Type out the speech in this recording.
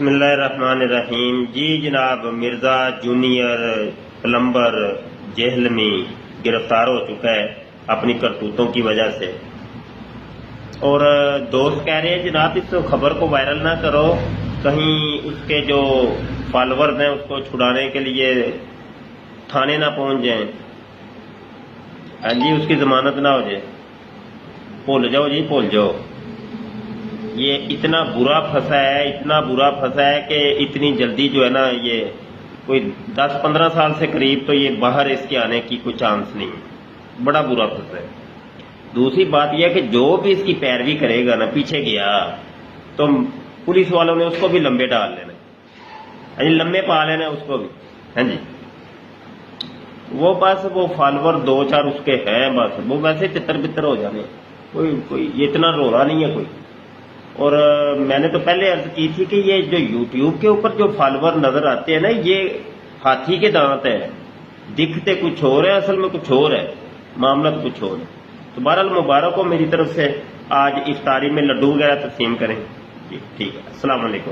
بسم اللہ الرحمن الرحیم۔ جی جناب، مرزا جونیئر پلمبر جہلمی گرفتار ہو چکا ہے اپنی کرتوتوں کی وجہ سے، اور دوست کہہ رہے ہیں جناب اس خبر کو وائرل نہ کرو، کہیں اس کے جو فالوورز ہیں اس کو چھڑانے کے لیے تھانے نہ پہنچ جائیں، ہاں جی اس کی ضمانت نہ ہو جائے۔ بھول جاؤ جی، بھول جاؤ، یہ اتنا برا پھنسا ہے کہ اتنی جلدی جو ہے نا، یہ کوئی 10-15 سال سے قریب تو یہ باہر اس کے آنے کی کوئی چانس نہیں ہے، بڑا برا پھنسا ہے۔ دوسری بات یہ ہے کہ جو بھی اس کی پیروی کرے گا نا، پیچھے گیا تو پولیس والوں نے اس کو بھی لمبے ڈال لینا، ہاں جی لمبے پا لینا اس کو بھی، ہاں جی وہ بس وہ فالوور 2-4 اس کے ہیں، بس وہ ویسے تتر بتر ہو جانے، کوئی یہ اتنا رولا نہیں ہے کوئی۔ اور میں نے تو پہلے عرض کی تھی کہ یہ جو یوٹیوب کے اوپر جو فالوور نظر آتے ہیں نا، یہ ہاتھی کے دانت ہیں، دکھتے کچھ اور ہے، اصل میں کچھ اور ہے، معاملہ تو کچھ اور ہے۔ تو بہرحال مبارک ہو میری طرف سے، آج افطاری میں لڈو وغیرہ تقسیم کریں۔ جی ٹھیک ہے، السلام علیکم۔